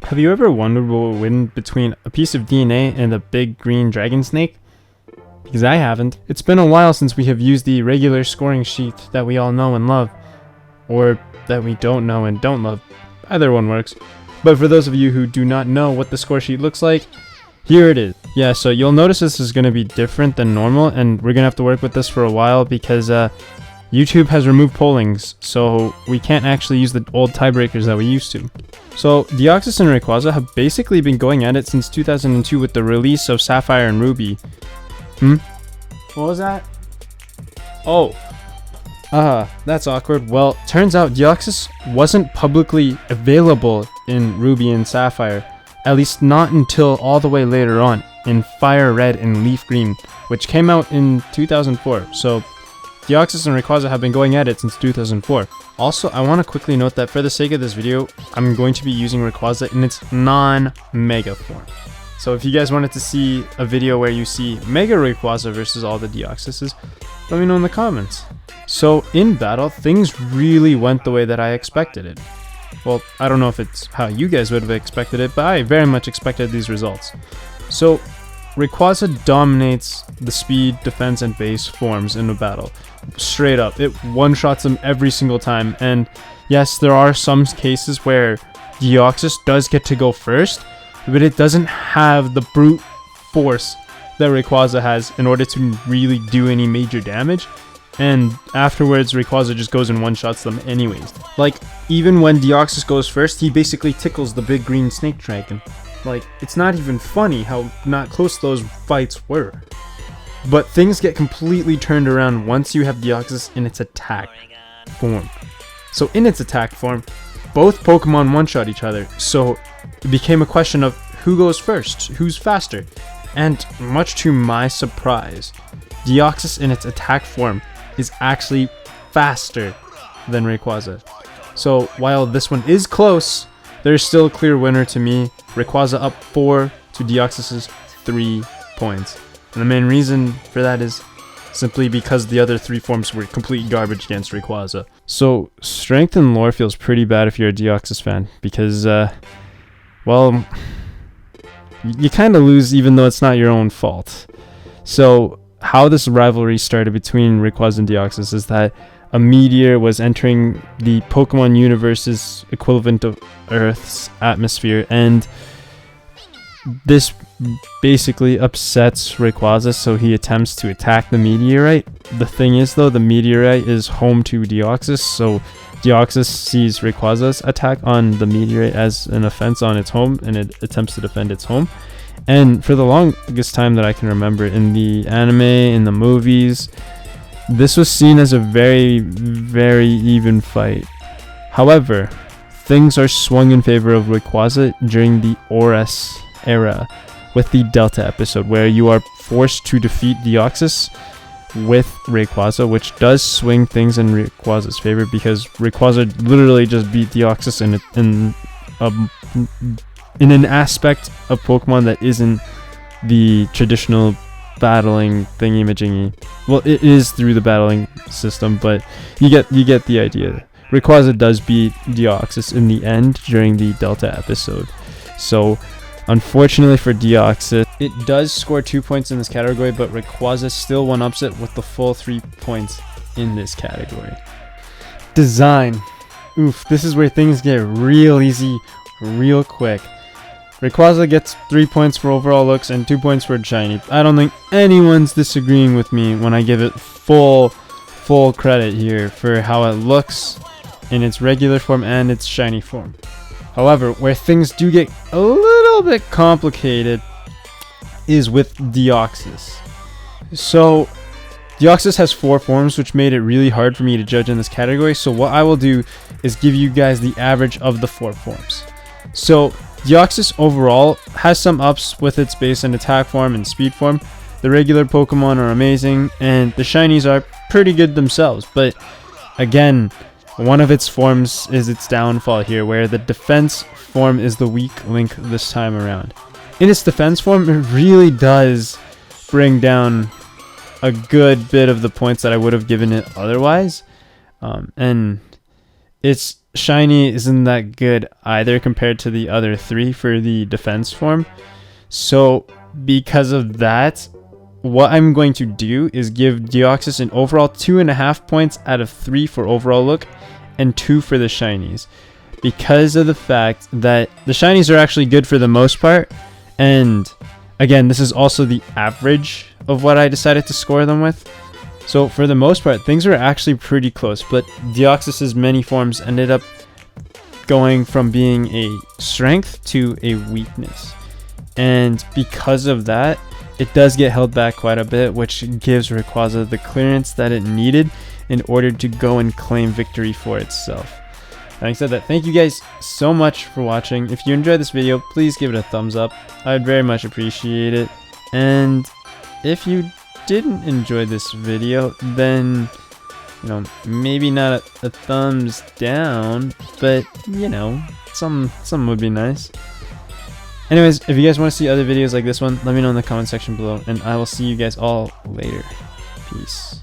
Have you ever wondered what would win between a piece of DNA and a big green dragon snake? Because I haven't. It's been a while since we have used the regular scoring sheet that we all know and love. Or that we don't know and don't love. Either one works. But for those of you who do not know what the score sheet looks like, here it is. Yeah, so you'll notice this is going to be different than normal, and we're going to have to work with this for a while because YouTube has removed pollings, so we can't actually use the old tiebreakers that we used to. So, Deoxys and Rayquaza have basically been going at it since 2002 with the release of Sapphire and Ruby. What was that? Oh. That's awkward. Well, turns out Deoxys wasn't publicly available in Ruby and Sapphire. At least not until all the way later on, in Fire Red and Leaf Green, which came out in 2004. So, Deoxys and Rayquaza have been going at it since 2004. Also, I want to quickly note that for the sake of this video, I'm going to be using Rayquaza in its non-Mega form. So if you guys wanted to see a video where you see Mega Rayquaza versus all the Deoxyses, let me know in the comments. So in battle, things really went the way that I expected it. Well, I don't know if it's how you guys would have expected it, but I very much expected these results. So, Rayquaza dominates the speed, defense, and base forms in a battle. Straight up, it one-shots them every single time, and yes, there are some cases where Deoxys does get to go first, but it doesn't have the brute force that Rayquaza has in order to really do any major damage. And afterwards, Rayquaza just goes and one-shots them anyways. Like, even when Deoxys goes first, he basically tickles the big green snake dragon. Like, it's not even funny how not close those fights were. But things get completely turned around once you have Deoxys in its attack form. So in its attack form, both Pokemon one-shot each other. So it became a question of who goes first, who's faster. And much to my surprise, Deoxys in its attack form is actually faster than Rayquaza. So while this one is close, there's still a clear winner to me. Rayquaza up 4 to Deoxys' 3 points. And the main reason for that is simply because the other 3 forms were complete garbage against Rayquaza. So strength and lore feels pretty bad if you're a Deoxys fan because, well, you kind of lose even though it's not your own fault. So how this rivalry started between Rayquaza and Deoxys is that a meteor was entering the Pokemon universe's equivalent of Earth's atmosphere, and this basically upsets Rayquaza, so he attempts to attack the meteorite. The thing is, though, the meteorite is home to Deoxys, so Deoxys sees Rayquaza's attack on the meteorite as an offense on its home, and it attempts to defend its home. And for the longest time that I can remember, in the anime, in the movies, this was seen as a very, very even fight. However, things are swung in favor of Rayquaza during the ORAS era with the Delta episode, where you are forced to defeat Deoxys with Rayquaza, which does swing things in Rayquaza's favor because Rayquaza literally just beat Deoxys in an aspect of Pokemon that isn't the traditional battling thingy-majingy. Well, it is through the battling system, but you get the idea. Rayquaza does beat Deoxys in the end during the Delta episode. So, unfortunately for Deoxys, it does score 2 points in this category, but Rayquaza still one-ups it with the full 3 points in this category. Design. Oof, this is where things get real easy, real quick. Rayquaza gets 3 points for overall looks and 2 points for shiny. I don't think anyone's disagreeing with me when I give it full credit here for how it looks in its regular form and its shiny form. However, where things do get a little bit complicated is with Deoxys. So, Deoxys has 4 forms, which made it really hard for me to judge in this category. So what I will do is give you guys the average of the 4 forms. So, Deoxys overall has some ups with its base and attack form and speed form. The regular Pokemon are amazing, and the shinies are pretty good themselves. But again, one of its forms is its downfall here, where the defense form is the weak link this time around. In its defense form, it really does bring down a good bit of the points that I would have given it otherwise. And its shiny isn't that good either compared to the other 3 for the defense form. So because of that, what I'm going to do is give Deoxys an overall 2.5 points out of 3 for overall look and 2 for the shinies, because of the fact that the shinies are actually good for the most part. And again, this is also the average of what I decided to score them with. So for the most part, things were actually pretty close, but Deoxys's many forms ended up going from being a strength to a weakness. And because of that, it does get held back quite a bit, which gives Rayquaza the clearance that it needed in order to go and claim victory for itself. Having said that, thank you guys so much for watching. If you enjoyed this video, please give it a thumbs up. I'd very much appreciate it. And if you didn't enjoy this video, then, you know, maybe not a thumbs down, but, you know, some would be nice. Anyways, if you guys want to see other videos like this one, let me know in the comment section below, and I will see you guys all later. Peace.